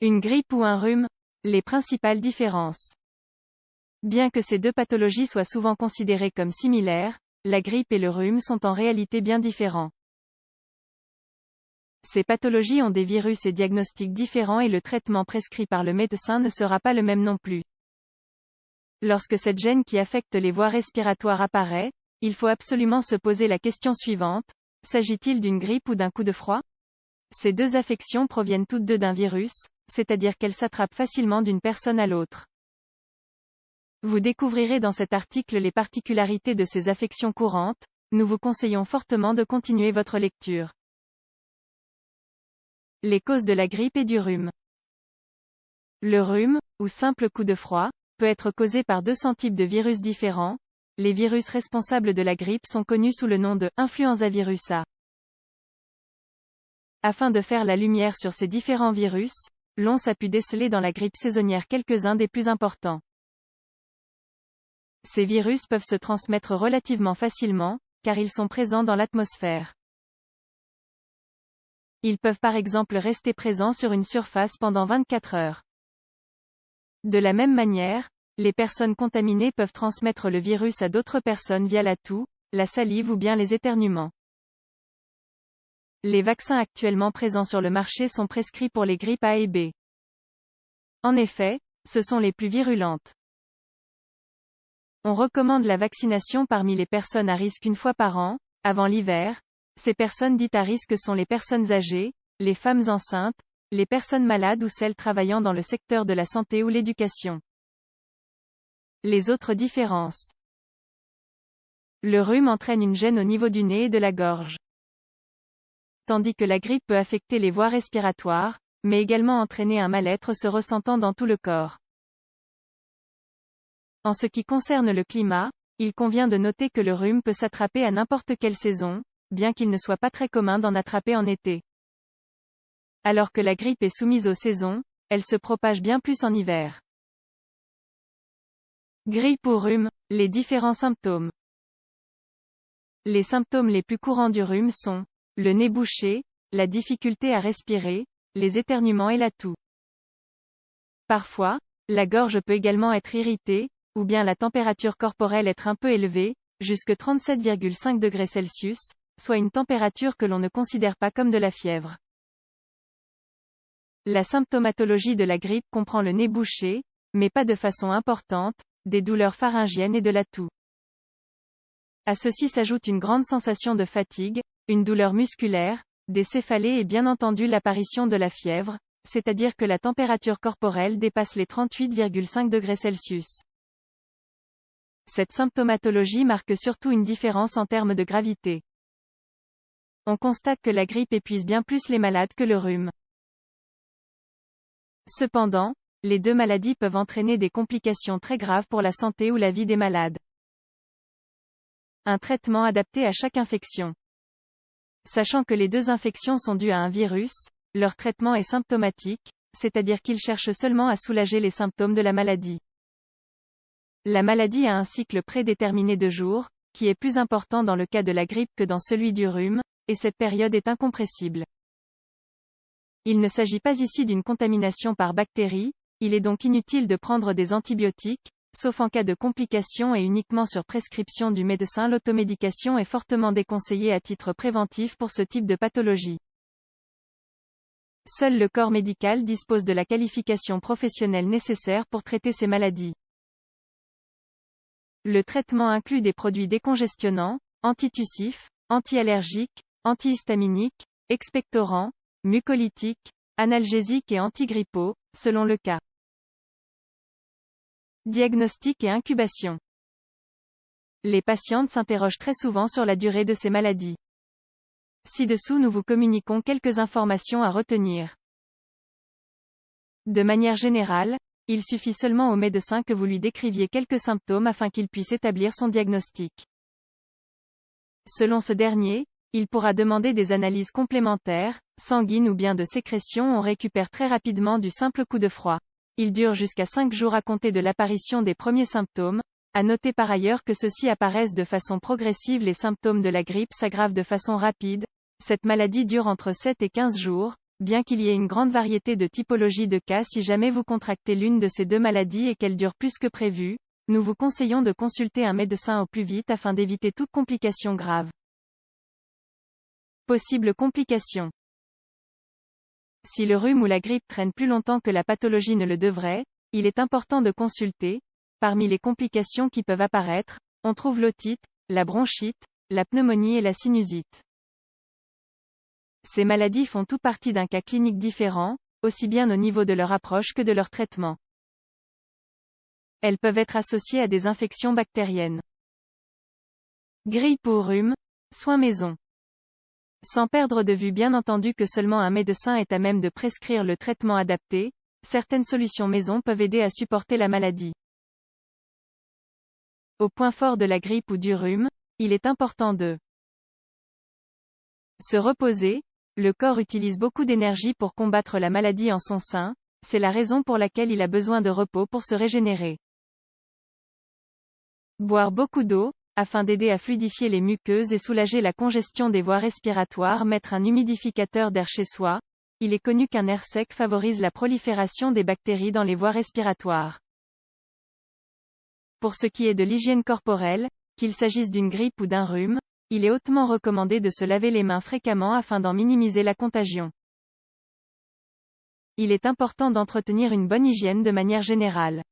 Une grippe ou un rhume? Les principales différences. Bien que ces deux pathologies soient souvent considérées comme similaires, la grippe et le rhume sont en réalité bien différents. Ces pathologies ont des virus et diagnostics différents et le traitement prescrit par le médecin ne sera pas le même non plus. Lorsque cette gêne qui affecte les voies respiratoires apparaît, il faut absolument se poser la question suivante: s'agit-il d'une grippe ou d'un coup de froid? Ces deux affections proviennent toutes deux d'un virus, c'est-à-dire qu'elles s'attrapent facilement d'une personne à l'autre. Vous découvrirez dans cet article les particularités de ces affections courantes. Nous vous conseillons fortement de continuer votre lecture. Les causes de la grippe et du rhume. Le rhume, ou simple coup de froid, peut être causé par 200 types de virus différents. Les virus responsables de la grippe sont connus sous le nom de influenzavirus A. Afin de faire la lumière sur ces différents virus, l'OMS a pu déceler dans la grippe saisonnière quelques-uns des plus importants. Ces virus peuvent se transmettre relativement facilement, car ils sont présents dans l'atmosphère. Ils peuvent par exemple rester présents sur une surface pendant 24 heures. De la même manière, les personnes contaminées peuvent transmettre le virus à d'autres personnes via la toux, la salive ou bien les éternuements. Les vaccins actuellement présents sur le marché sont prescrits pour les grippes A et B. En effet, ce sont les plus virulentes. On recommande la vaccination parmi les personnes à risque une fois par an, avant l'hiver. Ces personnes dites à risque sont les personnes âgées, les femmes enceintes, les personnes malades ou celles travaillant dans le secteur de la santé ou l'éducation. Les autres différences. Le rhume entraîne une gêne au niveau du nez et de la gorge. Tandis que la grippe peut affecter les voies respiratoires, mais également entraîner un mal-être se ressentant dans tout le corps. En ce qui concerne le climat, il convient de noter que le rhume peut s'attraper à n'importe quelle saison, bien qu'il ne soit pas très commun d'en attraper en été. Alors que la grippe est soumise aux saisons, elle se propage bien plus en hiver. Grippe ou rhume, les différents symptômes. Les symptômes les plus courants du rhume sont le nez bouché, la difficulté à respirer, les éternuements et la toux. Parfois, la gorge peut également être irritée, ou bien la température corporelle être un peu élevée, jusque 37,5 degrés Celsius, soit une température que l'on ne considère pas comme de la fièvre. La symptomatologie de la grippe comprend le nez bouché, mais pas de façon importante, des douleurs pharyngiennes et de la toux. À ceci s'ajoute une grande sensation de fatigue, une douleur musculaire, des céphalées et bien entendu l'apparition de la fièvre, c'est-à-dire que la température corporelle dépasse les 38,5 degrés Celsius. Cette symptomatologie marque surtout une différence en termes de gravité. On constate que la grippe épuise bien plus les malades que le rhume. Cependant, les deux maladies peuvent entraîner des complications très graves pour la santé ou la vie des malades. Un traitement adapté à chaque infection. Sachant que les deux infections sont dues à un virus, leur traitement est symptomatique, c'est-à-dire qu'il cherche seulement à soulager les symptômes de la maladie. La maladie a un cycle prédéterminé de jours, qui est plus important dans le cas de la grippe que dans celui du rhume, et cette période est incompressible. Il ne s'agit pas ici d'une contamination par bactéries, il est donc inutile de prendre des antibiotiques, sauf en cas de complications et uniquement sur prescription du médecin. L'automédication est fortement déconseillée à titre préventif pour ce type de pathologie. Seul le corps médical dispose de la qualification professionnelle nécessaire pour traiter ces maladies. Le traitement inclut des produits décongestionnants, antitussifs, anti-allergiques, antihistaminiques, expectorants, mucolytiques, analgésiques et antigrippaux, selon le cas. Diagnostic et incubation. Les patientes s'interrogent très souvent sur la durée de ces maladies. Ci-dessous nous vous communiquons quelques informations à retenir. De manière générale, il suffit seulement au médecin que vous lui décriviez quelques symptômes afin qu'il puisse établir son diagnostic. Selon ce dernier, il pourra demander des analyses complémentaires, sanguines ou bien de sécrétion. On récupère très rapidement du simple coup de froid. Il dure jusqu'à 5 jours à compter de l'apparition des premiers symptômes. À noter par ailleurs que ceux-ci apparaissent de façon progressive. Les symptômes de la grippe s'aggravent de façon rapide. Cette maladie dure entre 7 et 15 jours, bien qu'il y ait une grande variété de typologies de cas si jamais vous contractez l'une de ces deux maladies et qu'elle dure plus que prévu, nous vous conseillons de consulter un médecin au plus vite afin d'éviter toute complication grave. Possibles complications. Si le rhume ou la grippe traîne plus longtemps que la pathologie ne le devrait, il est important de consulter. Parmi les complications qui peuvent apparaître, on trouve l'otite, la bronchite, la pneumonie et la sinusite. Ces maladies font tout partie d'un cas clinique différent, aussi bien au niveau de leur approche que de leur traitement. Elles peuvent être associées à des infections bactériennes. Grippe ou rhume, soins maison. Sans perdre de vue bien entendu que seulement un médecin est à même de prescrire le traitement adapté, certaines solutions maison peuvent aider à supporter la maladie. Au point fort de la grippe ou du rhume, il est important de se reposer. Le corps utilise beaucoup d'énergie pour combattre la maladie en son sein, c'est la raison pour laquelle il a besoin de repos pour se régénérer. Boire beaucoup d'eau, afin d'aider à fluidifier les muqueuses et soulager la congestion des voies respiratoires. Mettre un humidificateur d'air chez soi. Il est connu qu'un air sec favorise la prolifération des bactéries dans les voies respiratoires. Pour ce qui est de l'hygiène corporelle, qu'il s'agisse d'une grippe ou d'un rhume, il est hautement recommandé de se laver les mains fréquemment afin d'en minimiser la contagion. Il est important d'entretenir une bonne hygiène de manière générale.